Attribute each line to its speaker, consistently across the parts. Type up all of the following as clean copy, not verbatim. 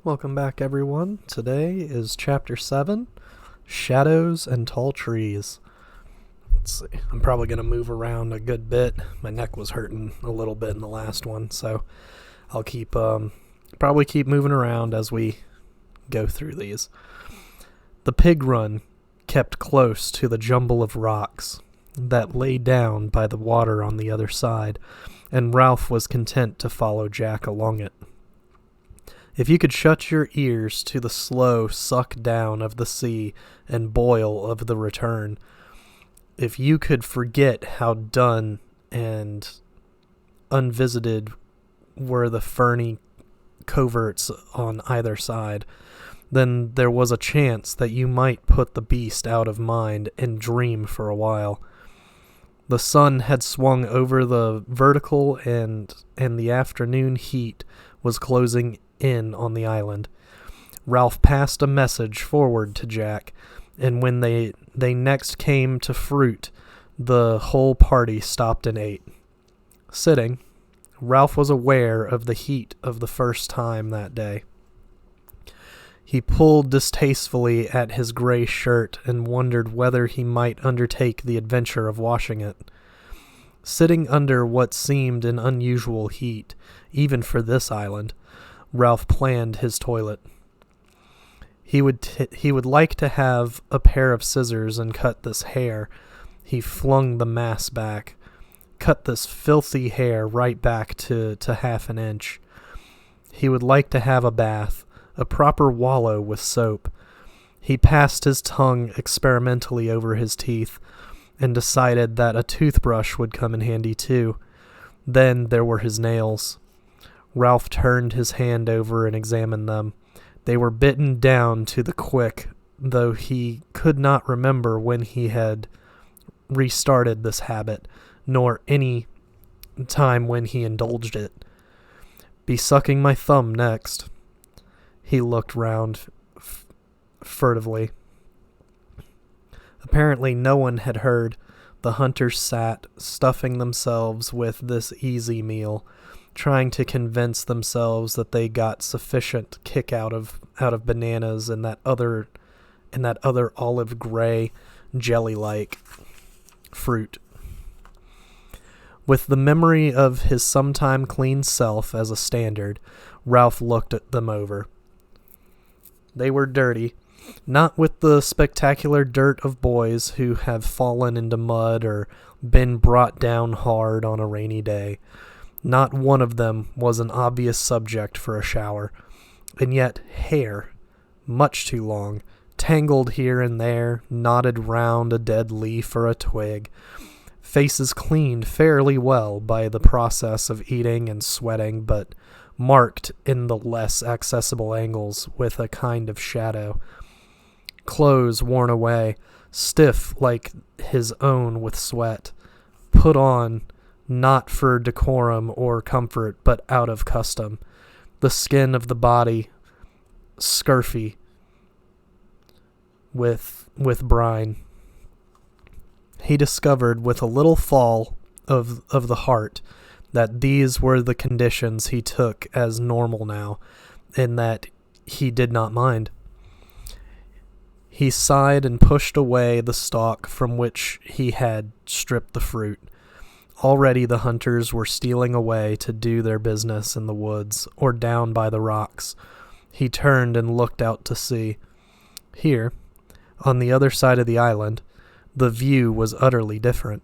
Speaker 1: Welcome back, everyone. Today is Chapter 7, Shadows and Tall Trees. Let's see. I'm probably going to move around a good bit. My neck was hurting a little bit in the last one, so I'll probably keep moving around as we go through these. The pig run kept close to the jumble of rocks that lay down by the water on the other side, and Ralph was content to follow Jack along it. If you could shut your ears to the slow suck down of the sea and boil of the return, if you could forget how dun and unvisited were the ferny coverts on either side, then there was a chance that you might put the beast out of mind and dream for a while. The sun had swung over the vertical and the afternoon heat was closing in on the island. Ralph passed a message forward to Jack, and when they next came to fruit, the whole party stopped and ate. Sitting, Ralph was aware of the heat of the first time that day. He pulled distastefully at his gray shirt and wondered whether he might undertake the adventure of washing it. Sitting under what seemed an unusual heat, even for this island, Ralph planned his toilet. He would like to have a pair of scissors and cut this hair. He flung the mass back. Cut this filthy hair right back to half an inch. He would like to have a bath, a proper wallow with soap. He passed his tongue experimentally over his teeth and decided that a toothbrush would come in handy too. Then there were his nails. Ralph turned his hand over and examined them. They were bitten down to the quick, though he could not remember when he had restarted this habit, nor any time when he indulged it. Be sucking my thumb next. He looked round furtively. Apparently no one had heard. The hunters sat, stuffing themselves with this easy meal, trying to convince themselves that they got sufficient kick out of bananas and that other olive gray jelly-like fruit. With the memory of his sometime clean self as a standard, Ralph looked at them over. They were dirty, not with the spectacular dirt of boys who have fallen into mud or been brought down hard on a rainy day. Not one of them was an obvious subject for a shower, and yet hair, much too long, tangled here and there, knotted round a dead leaf or a twig, faces cleaned fairly well by the process of eating and sweating, but marked in the less accessible angles with a kind of shadow, clothes worn away, stiff like his own with sweat, put on not for decorum or comfort, but out of custom. The skin of the body scurfy with brine. He discovered with a little fall of the heart that these were the conditions he took as normal now, and that he did not mind. He sighed and pushed away the stalk from which he had stripped the fruit. Already the hunters were stealing away to do their business in the woods or down by the rocks. He turned and looked out to sea. Here, on the other side of the island, the view was utterly different.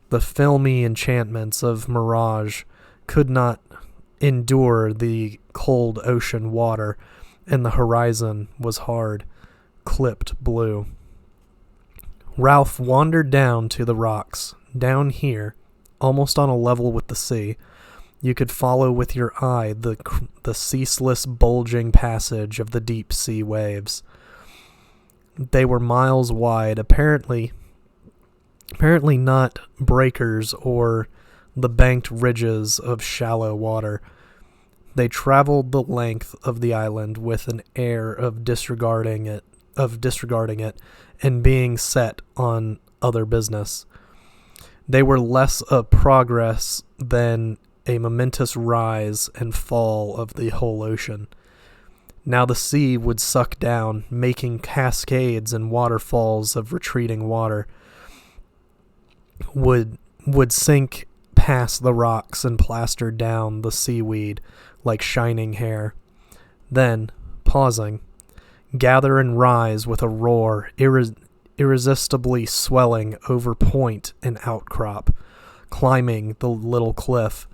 Speaker 1: The filmy enchantments of mirage could not endure the cold ocean water, and the horizon was hard, clipped blue. Ralph wandered down to the rocks. Down here, almost on a level with the sea, you could follow with your eye the ceaseless bulging passage of the deep sea waves. They were miles wide, apparently not breakers or the banked ridges of shallow water. They traveled the length of the island with an air of disregarding it and being set on other business. They were less a progress than a momentous rise and fall of the whole ocean. Now the sea would suck down, making cascades and waterfalls of retreating water, would sink past the rocks and plaster down the seaweed like shining hair. Then, pausing, gather and rise with a roar, irresistibly swelling over point and outcrop, climbing the little cliff,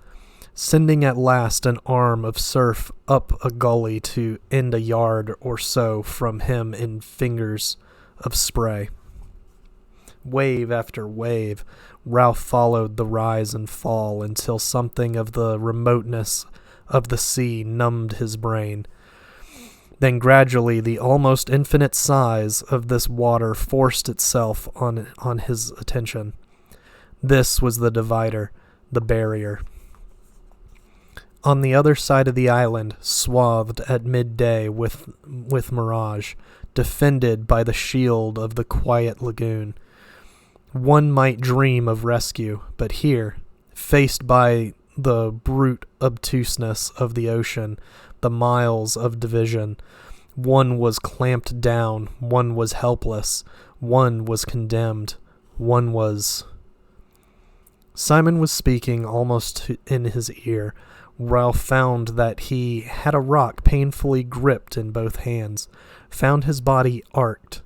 Speaker 1: sending at last an arm of surf up a gully to end a yard or so from him in fingers of spray. Wave after wave, Ralph followed the rise and fall until something of the remoteness of the sea numbed his brain. Then gradually the almost infinite size of this water forced itself on his attention. This was the divider, the barrier. On the other side of the island, swathed at midday with mirage, defended by the shield of the quiet lagoon, one might dream of rescue, but here, faced by the brute obtuseness of the ocean, the miles of division, one was clamped down, one was helpless, one was condemned, one was... Simon was speaking almost in his ear. Ralph found that he had a rock painfully gripped in both hands, found his body arced,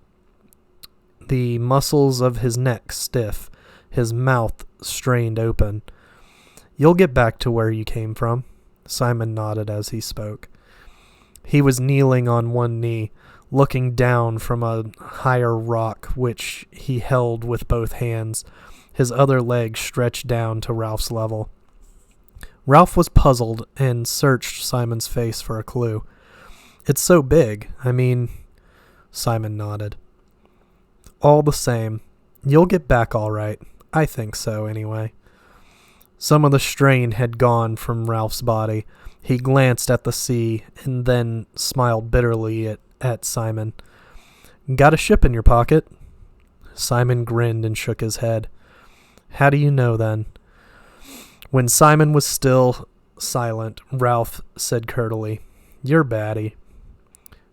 Speaker 1: the muscles of his neck stiff, his mouth strained open. "You'll get back to where you came from," Simon nodded as he spoke. He was kneeling on one knee, looking down from a higher rock which he held with both hands, his other leg stretched down to Ralph's level. Ralph was puzzled and searched Simon's face for a clue. "It's so big. I mean..." Simon nodded. "All the same, you'll get back all right. I think so, anyway." Some of the strain had gone from Ralph's body. He glanced at the sea and then smiled bitterly at Simon. "Got a ship in your pocket?" Simon grinned and shook his head. "How do you know, then?" When Simon was still silent, Ralph said curtly, "You're batty."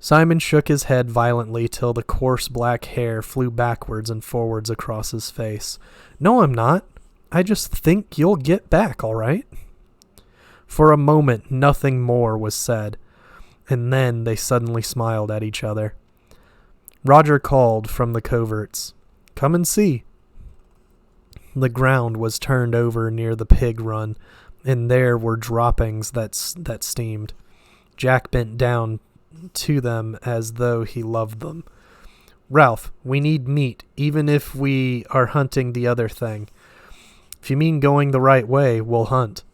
Speaker 1: Simon shook his head violently till the coarse black hair flew backwards and forwards across his face. "No, I'm not. I just think you'll get back, all right." For a moment, nothing more was said, and then they suddenly smiled at each other. Roger called from the coverts, "Come and see." The ground was turned over near the pig run, and there were droppings that steamed. Jack bent down to them as though he loved them. "Ralph, we need meat, even if we are hunting the other thing. If you mean going the right way, we'll hunt."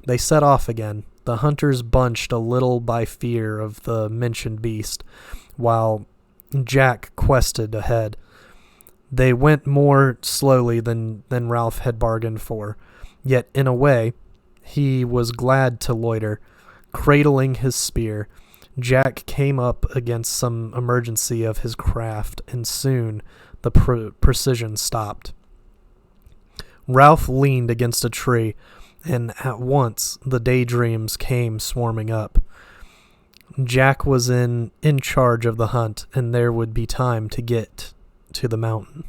Speaker 1: They set off again. The hunters bunched a little by fear of the mentioned beast, while Jack quested ahead. They went more slowly than Ralph had bargained for, yet in a way he was glad to loiter. Cradling his spear, Jack came up against some emergency of his craft, and soon the precision stopped. Ralph leaned against a tree, and at once the daydreams came swarming up. Jack was in charge of the hunt, and there would be time to get to the mountain.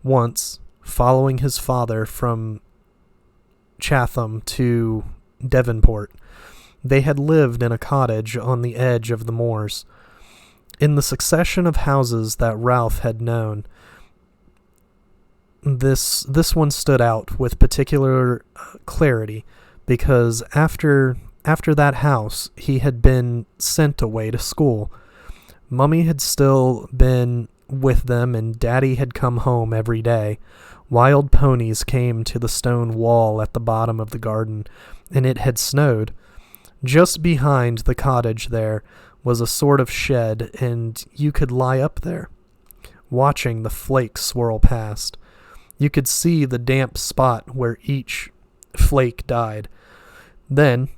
Speaker 1: Once, following his father from Chatham to Devonport, they had lived in a cottage on the edge of the moors. In the succession of houses that Ralph had known, this one stood out with particular clarity, because after that house he had been sent away to school. Mummy had still been with them, and Daddy had come home every day. Wild ponies came to the stone wall at the bottom of the garden, and it had snowed. Just behind the cottage there was a sort of shed, and you could lie up there, watching the flakes swirl past. You could see the damp spot where each flake died. Then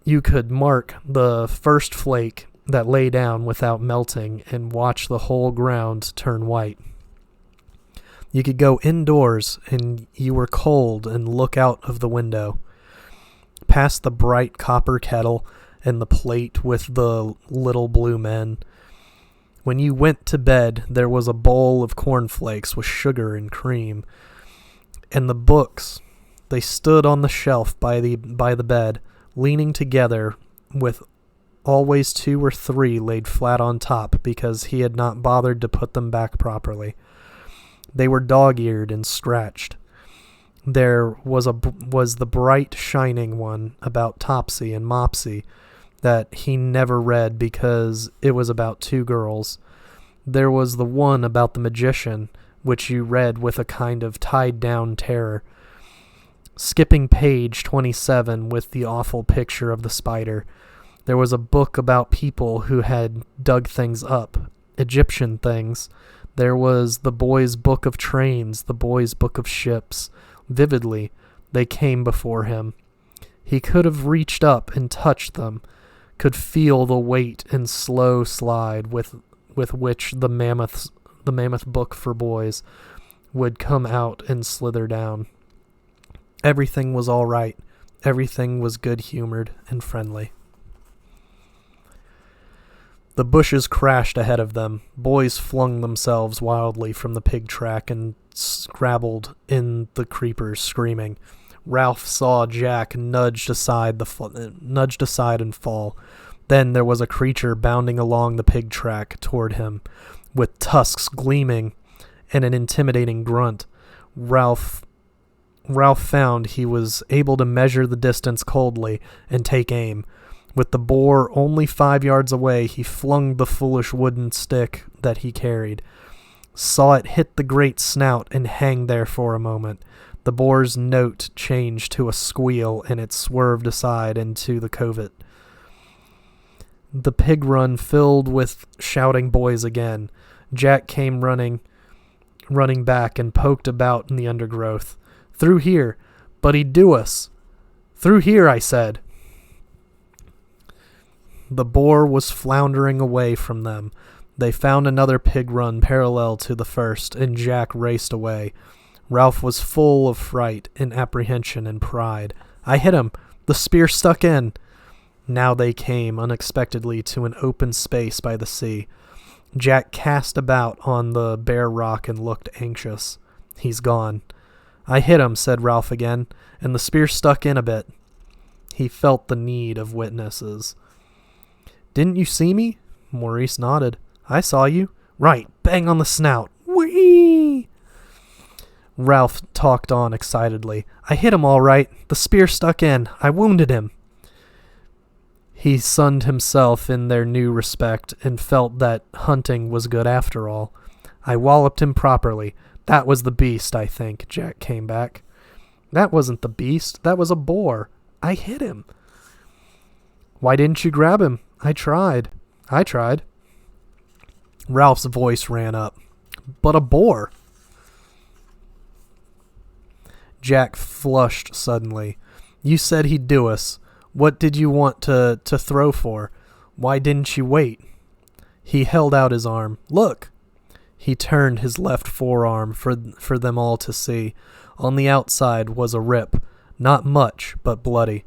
Speaker 1: you could mark the first flake that lay down without melting and watch the whole ground turn white. You could go indoors and you were cold and look out of the window. past the bright copper kettle and the plate with the little blue men. When you went to bed, there was a bowl of cornflakes with sugar and cream. And the books, they stood on the shelf by the bed, leaning together, with always 2 or 3 laid flat on top because he had not bothered to put them back properly. They were dog-eared and scratched. There was the bright, shining one about Topsy and Mopsy that he never read because it was about 2 girls. There was the one about the magician, which you read with a kind of tied-down terror. Skipping page 27 with the awful picture of the spider. There was a book about people who had dug things up, Egyptian things. There was the boy's book of trains, the boy's book of ships. Vividly, they came before him. He could have reached up and touched them, could feel the weight and slow slide with which the mammoth book for boys would come out and slither down. Everything was all right. Everything was good-humored and friendly. The bushes crashed ahead of them. Boys flung themselves wildly from the pig track and scrabbled in the creepers, screaming. Ralph saw Jack nudged aside and fall. Then there was a creature bounding along the pig track toward him, with tusks gleaming and an intimidating grunt. Ralph found he was able to measure the distance coldly and take aim. With the boar only 5 yards away, he flung the foolish wooden stick that he carried, saw it hit the great snout and hang there for a moment. The boar's note changed to a squeal, and it swerved aside into the covert. The pig run filled with shouting boys again. Jack came running back and poked about in the undergrowth. "Through here, but he'd do us." "Through here," I said. The boar was floundering away from them. They found another pig run parallel to the first, and Jack raced away. Ralph was full of fright and apprehension and pride. "I hit him. The spear stuck in." Now they came unexpectedly to an open space by the sea. Jack cast about on the bare rock and looked anxious. "He's gone." "I hit him," said Ralph again, "and the spear stuck in a bit." He felt the need of witnesses. "Didn't you see me?" Maurice nodded. "I saw you." "Right, bang on the snout." "Whee!" Ralph talked on excitedly. "I hit him all right. The spear stuck in. I wounded him." He sunned himself in their new respect and felt that hunting was good after all. "I walloped him properly. That was the beast, I think," Jack came back. "That wasn't the beast. That was a boar. I hit him." "Why didn't you grab him?" I tried. Ralph's voice ran up. "But a boar." Jack flushed suddenly. "You said he'd do us. What did you want to throw for? Why didn't you wait?" He held out his arm. "Look!" He turned his left forearm for them all to see. On the outside was a rip. Not much, but bloody.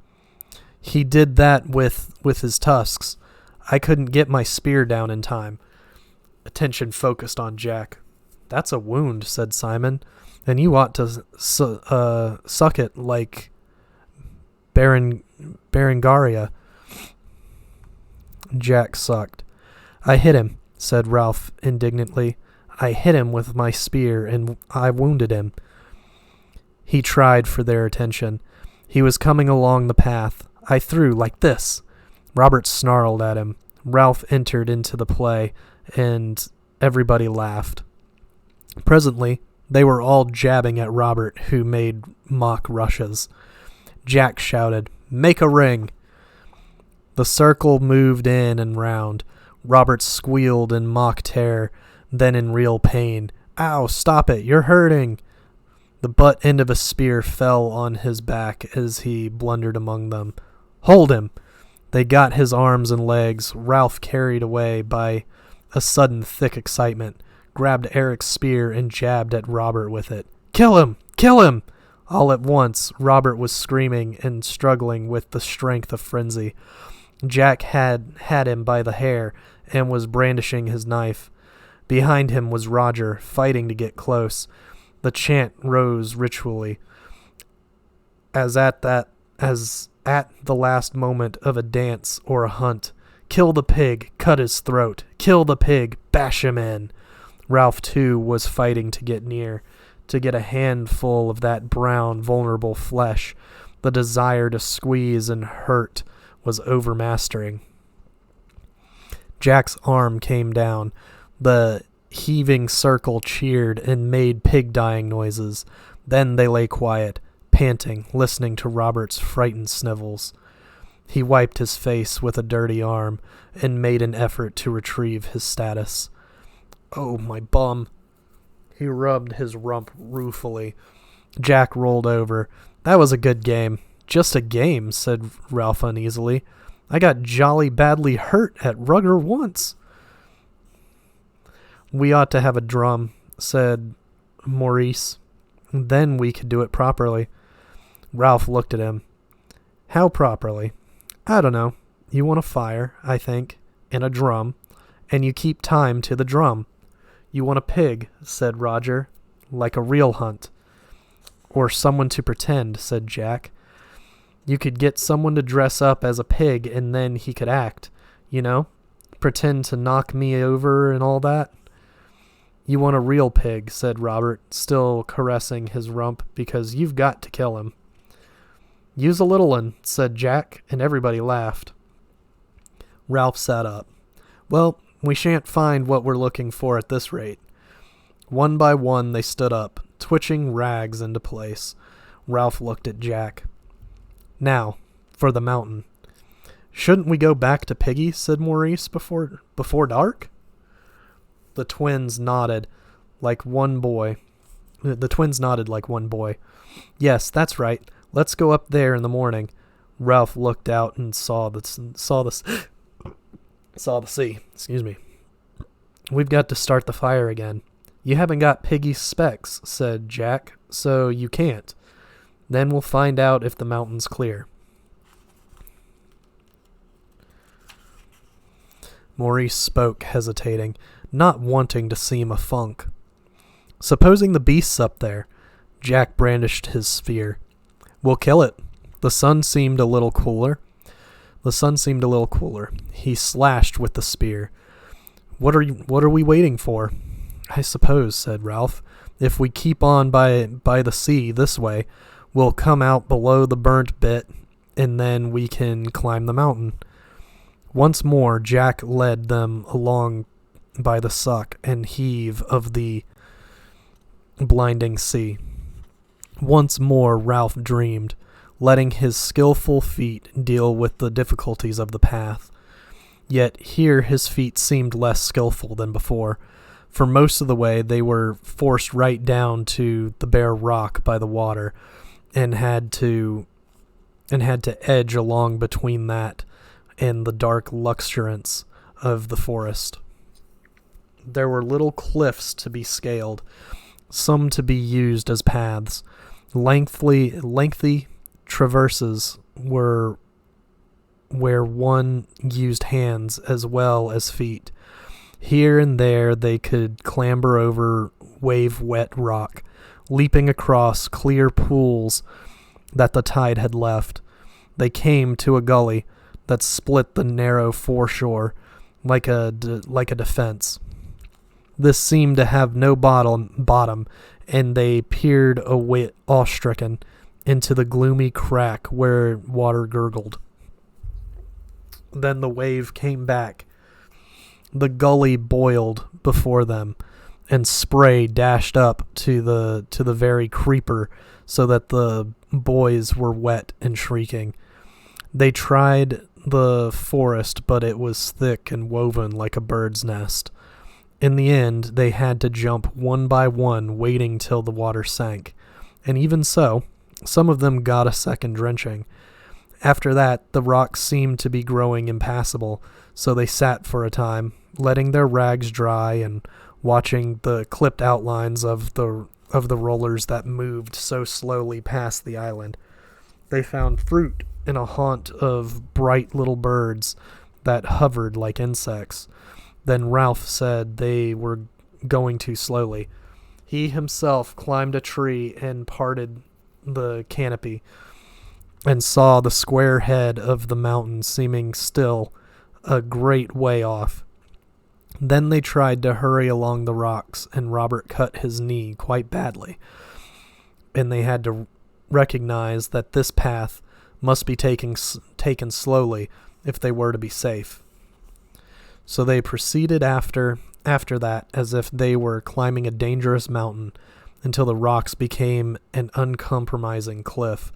Speaker 1: He did that with his tusks. I couldn't get my spear down in time. Attention focused on Jack. "That's a wound," said Simon, "and you ought to suck it like Berengaria." Jack sucked. "I hit him," said Ralph indignantly. "I hit him with my spear, and I wounded him." He tried for their attention. He was coming along the path. "I threw like this." Robert snarled at him. Ralph entered into the play, and everybody laughed. Presently, they were all jabbing at Robert, who made mock rushes. Jack shouted, "Make a ring!" The circle moved in and round. Robert squealed in mock terror, then in real pain. "Ow, stop it, you're hurting!" The butt end of a spear fell on his back as he blundered among them. "Hold him!" They got his arms and legs. Ralph, carried away by a sudden thick excitement, grabbed Eric's spear and jabbed at Robert with it. "Kill him! Kill him!" All at once, Robert was screaming and struggling with the strength of frenzy. Jack had him by the hair and was brandishing his knife. Behind him was Roger, fighting to get close. The chant rose ritually, as at the last moment of a dance or a hunt. Kill the pig, cut his throat. Kill the pig, bash him in. Ralph, too, was fighting to get near, to get a handful of that brown, vulnerable flesh. The desire to squeeze and hurt was overmastering. Jack's arm came down. The heaving circle cheered and made pig-dying noises. Then they lay quiet, panting, listening to Robert's frightened snivels. He wiped his face with a dirty arm and made an effort to retrieve his status. Oh, my bum. He rubbed his rump ruefully. Jack rolled over. That was a good game. Just a game, said Ralph uneasily. I got jolly badly hurt at rugger once. We ought to have a drum, said Maurice. Then we could do it properly. Ralph looked at him. How properly? I don't know. You want a fire, I think, and a drum, and you keep time to the drum. You want a pig, said Roger, like a real hunt. Or someone to pretend, said Jack. You could get someone to dress up as a pig and then he could act, you know? Pretend to knock me over and all that. You want a real pig, said Robert, still caressing his rump, because you've got to kill him. Use a little one, said Jack, and everybody laughed. Ralph sat up. Well, we shan't find what we're looking for at this rate. One by one they stood up, twitching rags into place. Ralph looked at Jack. Now, for the mountain. Shouldn't we go back to Piggy, said Maurice, before dark? The twins nodded like one boy. Yes, that's right. Let's go up there in the morning. Ralph looked out and saw the sea. Excuse me. We've got to start the fire again. You haven't got Piggy's specs, said Jack, so you can't. Then we'll find out if the mountain's clear. Maurice spoke, hesitating, not wanting to seem a funk. Supposing the beast's up there. Jack brandished his spear. We'll kill it. The sun seemed a little cooler. He slashed with the spear. What are we waiting for? I suppose, said Ralph, if we keep on by the sea this way, we'll come out below the burnt bit, and then we can climb the mountain. Once more Jack led them along by the suck and heave of the blinding sea. Once more Ralph dreamed, letting his skillful feet deal with the difficulties of the path. Yet here his feet seemed less skillful than before. For most of the way they were forced right down to the bare rock by the water, and had to edge along between that and the dark luxuriance of the forest. There were little cliffs to be scaled, some to be used as paths. Lengthy traverses were where one used hands as well as feet. Here and there they could clamber over wave-wet rock, leaping across clear pools that the tide had left. They came to a gully that split the narrow foreshore like a defense. This seemed to have no bottom, and they peered away awe-stricken into the gloomy crack where water gurgled. Then the wave came back. The gully boiled before them, and spray dashed up to the very creeper, so that the boys were wet and shrieking. They tried the forest, but it was thick and woven like a bird's nest. In the end, they had to jump one by one, waiting till the water sank. And even so, some of them got a second drenching. After that, the rocks seemed to be growing impassable, so they sat for a time, letting their rags dry and watching the clipped outlines of the of the rollers that moved so slowly past the island. They found fruit in a haunt of bright little birds that hovered like insects. Then Ralph said they were going too slowly. He himself climbed a tree and parted the canopy and saw the square head of the mountain seeming still a great way off. Then they tried to hurry along the rocks, and Robert cut his knee quite badly, and they had to recognize that this path must be taken slowly if they were to be safe. So they proceeded after that as if they were climbing a dangerous mountain until the rocks became an uncompromising cliff,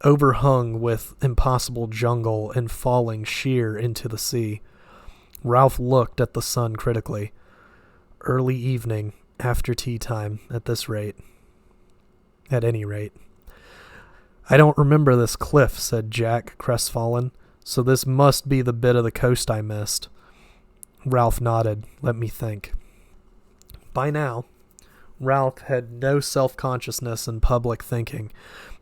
Speaker 1: overhung with impossible jungle and falling sheer into the sea. Ralph looked at the sun critically. Early evening, after tea time, at this rate. At any rate. I don't remember this cliff, said Jack, crestfallen, so this must be the bit of the coast I missed. Ralph nodded. Let me think. By now, Ralph had no self-consciousness in public thinking,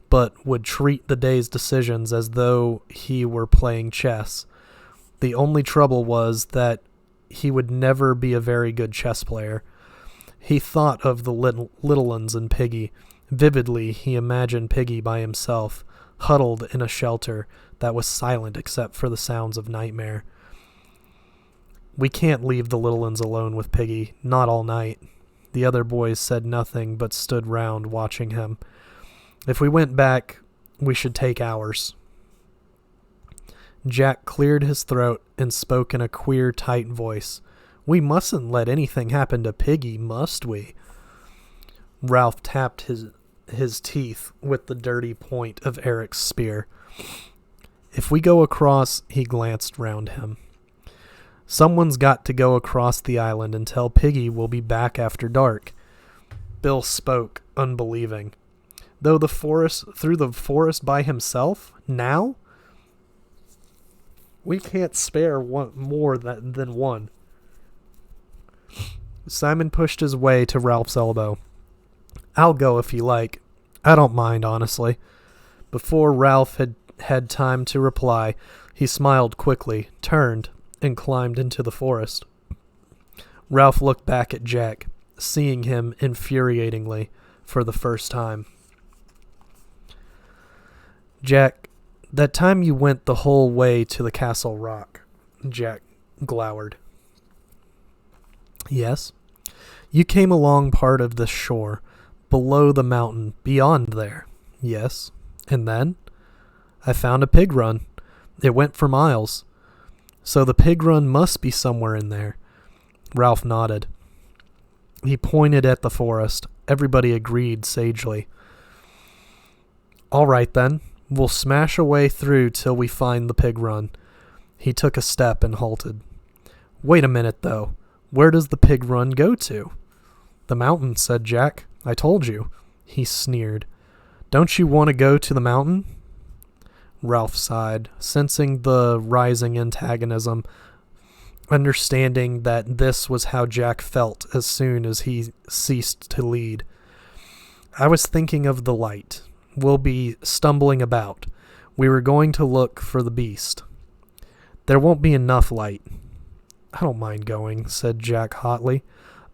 Speaker 1: but would treat the day's decisions as though he were playing chess. The only trouble was that he would never be a very good chess player. He thought of the little uns and Piggy. Vividly, he imagined Piggy by himself, huddled in a shelter that was silent except for the sounds of nightmare. We can't leave the little uns alone with Piggy, not all night. The other boys said nothing but stood round watching him. If we went back, we should take hours. Jack cleared his throat and spoke in a queer, tight voice. We mustn't let anything happen to Piggy, must we? Ralph tapped his teeth with the dirty point of Eric's spear. If we go across, he glanced round him. Someone's got to go across the island and tell Piggy we'll be back after dark. Bill spoke, unbelieving. Through the forest by himself? Now? We can't spare more than one. Simon pushed his way to Ralph's elbow. I'll go if you like. I don't mind, honestly. Before Ralph had time to reply, he smiled quickly, turned, and climbed into the forest. Ralph looked back at Jack, seeing him infuriatingly for the first time. Jack, that time you went the whole way to the Castle Rock, Jack glowered. Yes. You came along part of the shore, below the mountain, beyond there. Yes. And then? I found a pig run. It went for miles. So the pig run must be somewhere in there. Ralph nodded. He pointed at the forest. Everybody agreed sagely. All right, then. We'll smash a way through till we find the pig run. He took a step and halted. Wait a minute, though. Where does the pig run go to? The mountain, said Jack. I told you. He sneered. Don't you want to go to the mountain? Ralph sighed, sensing the rising antagonism, understanding that this was how Jack felt as soon as he ceased to lead. I was thinking of the light. We'll be stumbling about. We were going to look for the beast. There won't be enough light. I don't mind going, said Jack hotly.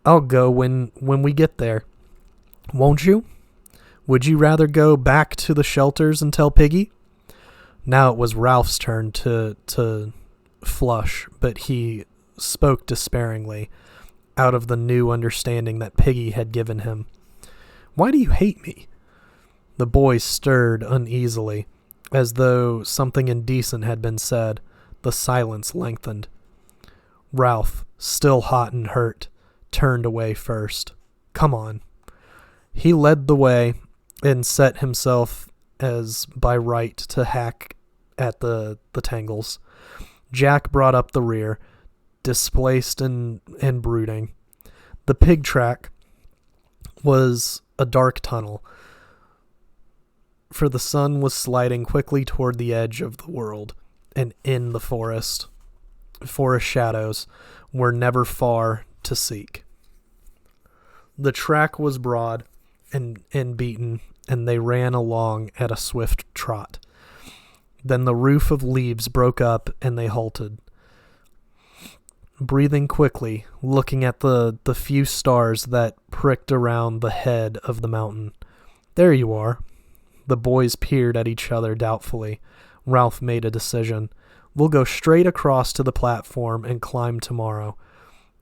Speaker 1: I'll go when we get there. Won't you? Would you rather go back to the shelters and tell Piggy? Now it was Ralph's turn to flush, but he spoke despairingly, out of the new understanding that Piggy had given him. Why do you hate me? The boy stirred uneasily, as though something indecent had been said. The silence lengthened. Ralph, still hot and hurt, turned away first. Come on. He led the way and set himself as by right to hack at the tangles. Jack brought up the rear, displaced and brooding. The pig track was a dark tunnel, for the sun was sliding quickly toward the edge of the world, and in the forest shadows were never far to seek. The track was broad, and beaten, and they ran along at a swift trot. Then the roof of leaves broke up, and they halted. Breathing quickly, looking at the few stars that pricked around the head of the mountain. "There you are." The boys peered at each other doubtfully. Ralph made a decision. "We'll go straight across to the platform and climb tomorrow."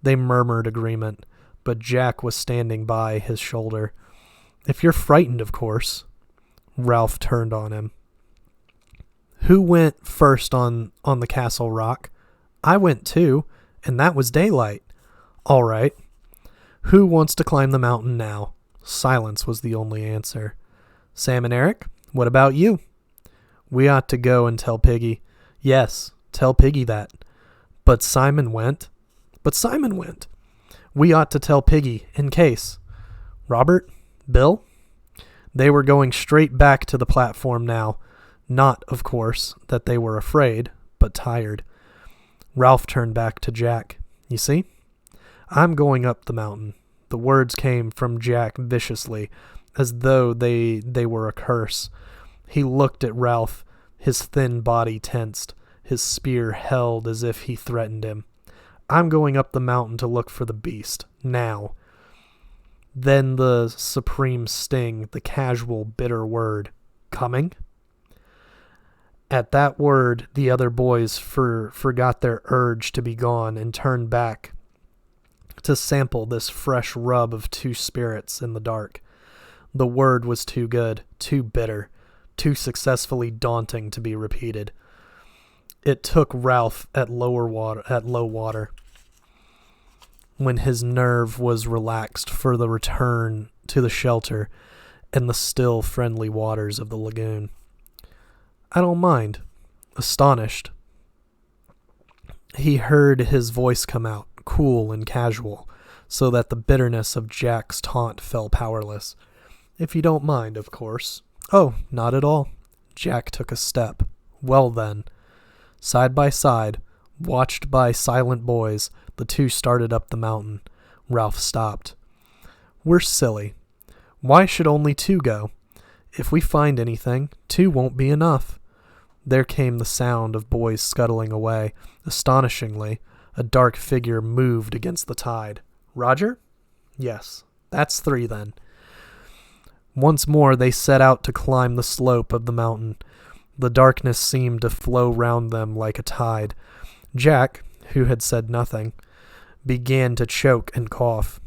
Speaker 1: They murmured agreement, but Jack was standing by his shoulder. "If you're frightened, of course." Ralph turned on him. "Who went first on the castle rock?" "I went too, and that was daylight." "All right. Who wants to climb the mountain now?" Silence was the only answer. "Sam and Eric, what about you?" "We ought to go and tell Piggy." "Yes, tell Piggy that." "But Simon went." "But Simon went." "We ought to tell Piggy, in case." "Robert? Bill?" They were going straight back to the platform now. Not, of course, that they were afraid, but tired. Ralph turned back to Jack. "You see? I'm going up the mountain." The words came from Jack viciously, as though they were a curse. He looked at Ralph, his thin body tensed, his spear held as if he threatened him. "I'm going up the mountain to look for the beast. Now." Then the supreme sting, the casual, bitter word. "Coming?" At that word, the other boys forgot their urge to be gone and turned back to sample this fresh rub of two spirits in the dark. The word was too good, too bitter, too successfully daunting to be repeated. It took Ralph at low water, when his nerve was relaxed for the return to the shelter and the still friendly waters of the lagoon. "I don't mind." Astonished, he heard his voice come out, cool and casual, so that the bitterness of Jack's taunt fell powerless. "If you don't mind, of course." "Oh, not at all." Jack took a step. "Well then." Side by side, watched by silent boys, the two started up the mountain. Ralph stopped. "We're silly. Why should only two go? If we find anything, two won't be enough." There came the sound of boys scuttling away. Astonishingly, a dark figure moved against the tide. "Roger?" "Yes." "That's three, then." Once more they set out to climb the slope of the mountain. The darkness seemed to flow round them like a tide. Jack, who had said nothing, began to choke and cough,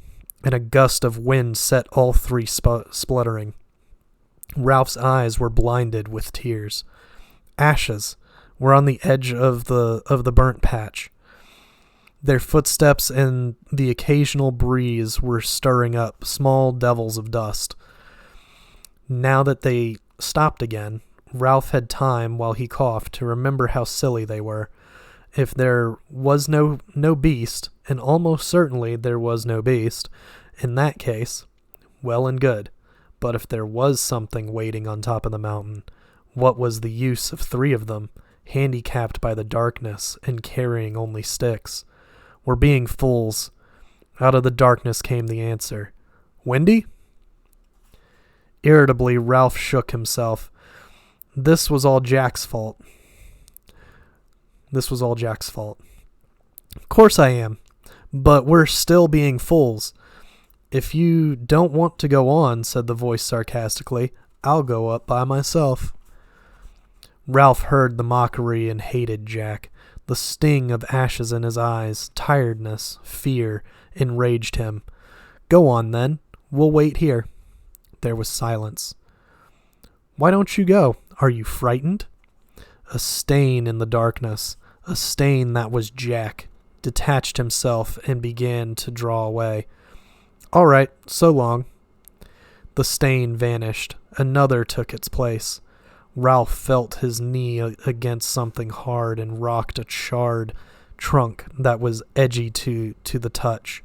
Speaker 1: and a gust of wind set all three spluttering. Ralph's eyes were blinded with tears. Ashes were on the edge of the burnt patch. Their footsteps and the occasional breeze were stirring up small devils of dust. Now that they stopped again, Ralph had time, while he coughed, to remember how silly they were. If there was no beast, and almost certainly there was no beast, in that case, well and good. But if there was something waiting on top of the mountain, what was the use of three of them, handicapped by the darkness and carrying only sticks? "We're being fools." Out of the darkness came the answer. "Wendy?" Irritably, Ralph shook himself. This was all Jack's fault. "Of course I am. But we're still being fools." "If you don't want to go on," said the voice sarcastically, "I'll go up by myself." Ralph heard the mockery and hated Jack. The sting of ashes in his eyes, tiredness, fear, enraged him. "Go on, then. We'll wait here." There was silence. "Why don't you go? Are you frightened?" A stain in the darkness, a stain that was Jack, detached himself and began to draw away. "All right, so long." The stain vanished. Another took its place. Ralph felt his knee against something hard and rocked a charred trunk that was edgy to the touch.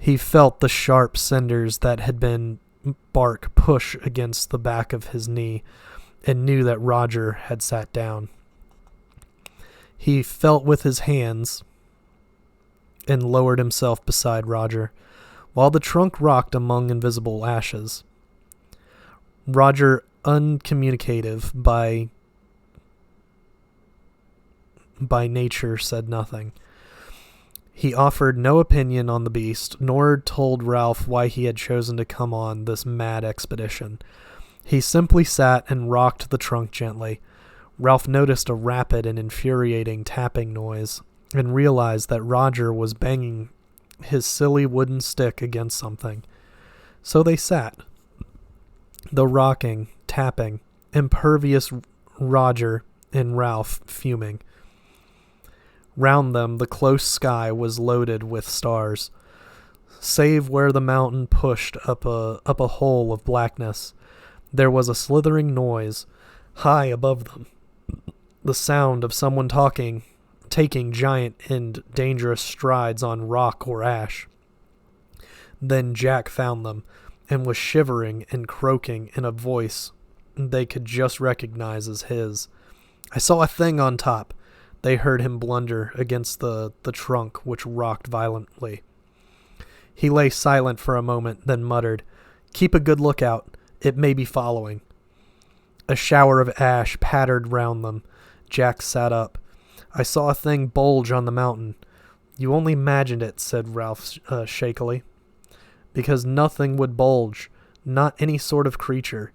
Speaker 1: He felt the sharp cinders that had been bark push against the back of his knee and knew that Roger had sat down. He felt with his hands and lowered himself beside Roger. while the trunk rocked among invisible ashes. Roger, uncommunicative by nature, said nothing. He offered no opinion on the beast, nor told Ralph why he had chosen to come on this mad expedition. He simply sat and rocked the trunk gently. Ralph noticed a rapid and infuriating tapping noise, and realized that Roger was banging his silly wooden stick against something. So they sat. The rocking, tapping, impervious Roger and Ralph fuming. Round them, the close sky was loaded with stars. Save where the mountain pushed up a hole of blackness, there was a slithering noise high above them. The sound of someone taking giant and dangerous strides on rock or ash. Then Jack found them, and was shivering and croaking in a voice they could just recognize as his. "I saw a thing on top." They heard him blunder against the trunk, which rocked violently. He lay silent for a moment, then muttered, "Keep a good lookout. It may be following." A shower of ash pattered round them. Jack sat up. "I saw a thing bulge on the mountain." "You only imagined it," said Ralph shakily. "Because nothing would bulge. Not any sort of creature."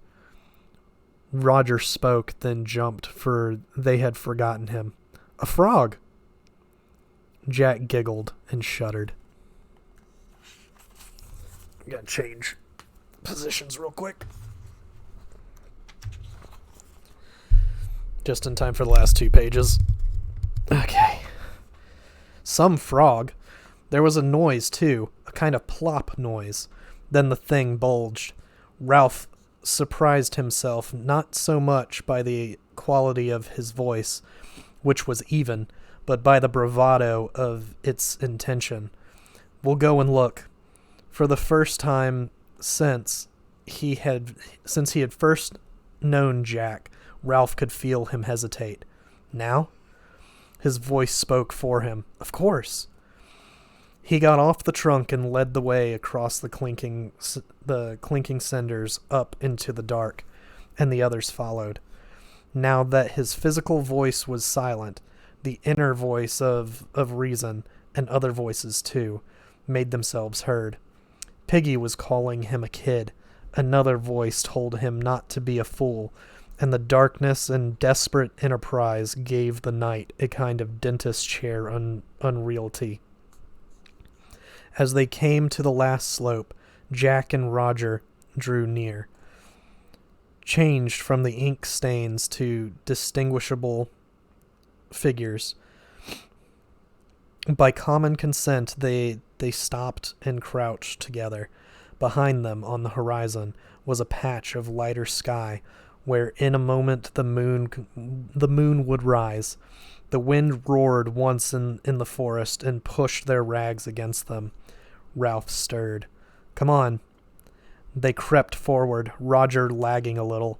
Speaker 1: Roger spoke, then jumped, for they had forgotten him. "A frog." Jack giggled and shuddered. I gotta change positions real quick. Just in time for the last 2 pages. Okay. Some frog. There was a noise, too. A kind of plop noise. Then the thing bulged. Ralph surprised himself not so much by the quality of his voice, which was even, but by the bravado of its intention. "We'll go and look." For the first time since he had first known Jack, Ralph could feel him hesitate. "Now?" His voice spoke for him. "Of course." He got off the trunk and led the way across the clinking cinders up into the dark, and the others followed. Now that his physical voice was silent, the inner voice of reason, and other voices too, made themselves heard. Piggy was calling him a kid. Another voice told him not to be a fool, and the darkness and desperate enterprise gave the night a kind of dentist chair unreality. As they came to the last slope, Jack and Roger drew near. Changed from the ink stains to distinguishable figures. By common consent, they stopped and crouched together. Behind them, on the horizon, was a patch of lighter sky, where in a moment the moon would rise. The wind roared once in the forest and pushed their rags against them. Ralph stirred. "Come on." They crept forward, Roger lagging a little.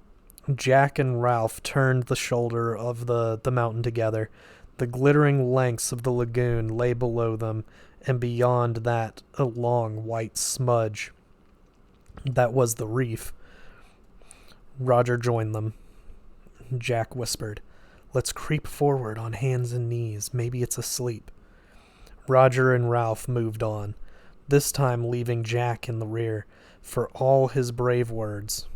Speaker 1: Jack and Ralph turned the shoulder of the mountain together. The glittering lengths of the lagoon lay below them, and beyond that a long white smudge. That was the reef. Roger joined them. Jack whispered, "Let's creep forward on hands and knees. Maybe it's asleep." Roger and Ralph moved on, this time leaving Jack in the rear, for all his brave words.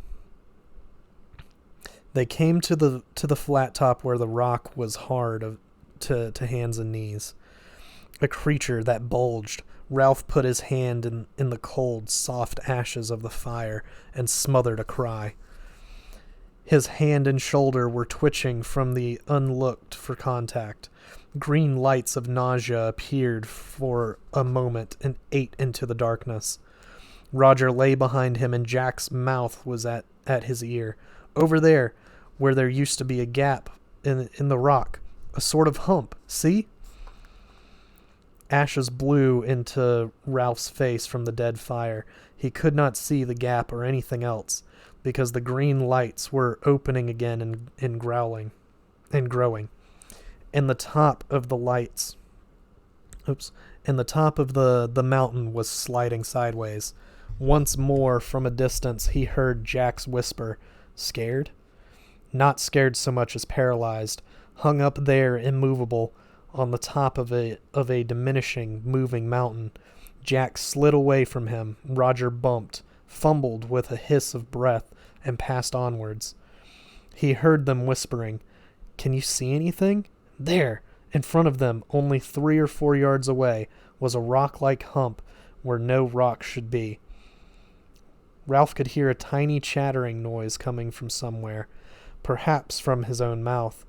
Speaker 1: They came to the flat top where the rock was hard to hands and knees. A creature that bulged. Ralph put his hand in the cold, soft ashes of the fire and smothered a cry. His hand and shoulder were twitching from the unlooked-for contact. Green lights of nausea appeared for a moment and ate into the darkness. Roger lay behind him, and Jack's mouth was at his ear. "Over there, where there used to be a gap in the rock. A sort of hump. See?" Ashes blew into Ralph's face from the dead fire. He could not see the gap or anything else, because the green lights were opening again and growing. And the top of the lights... and the top of the mountain was sliding sideways. Once more, from a distance, he heard Jack's whisper, "Scared?" Not scared so much as paralyzed, hung up there immovable on the top of a diminishing, moving mountain. Jack slid away from him. Roger bumped, fumbled with a hiss of breath, and passed onwards. He heard them whispering, "Can you see anything?" There, in front of them, only 3 or 4 yards away, was a rock-like hump where no rock should be. Ralph could hear a tiny chattering noise coming from somewhere, perhaps from his own mouth.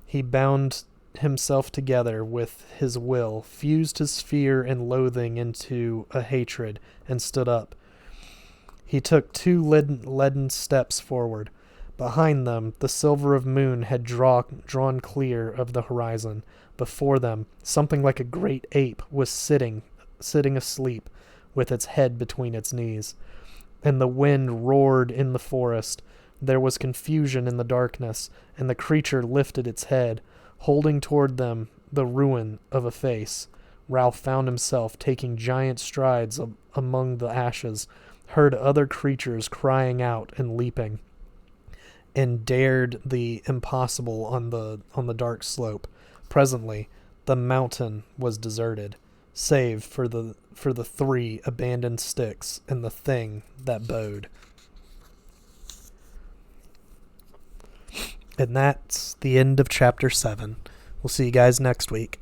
Speaker 1: He bound himself together with his will, fused his fear and loathing into a hatred, and stood up. He took 2 leaden steps forward. Behind them, the silver of moon had drawn clear of the horizon. Before them, something like a great ape was sitting asleep, with its head between its knees. And the wind roared in the forest. There was confusion in the darkness, and the creature lifted its head, holding toward them the ruin of a face. Ralph found himself taking giant strides among the ashes, heard other creatures crying out and leaping, and dared the impossible on the dark slope. Presently, the mountain was deserted, save for the 3 abandoned sticks and the thing that bowed. And that's the end of chapter 7. We'll see you guys next week.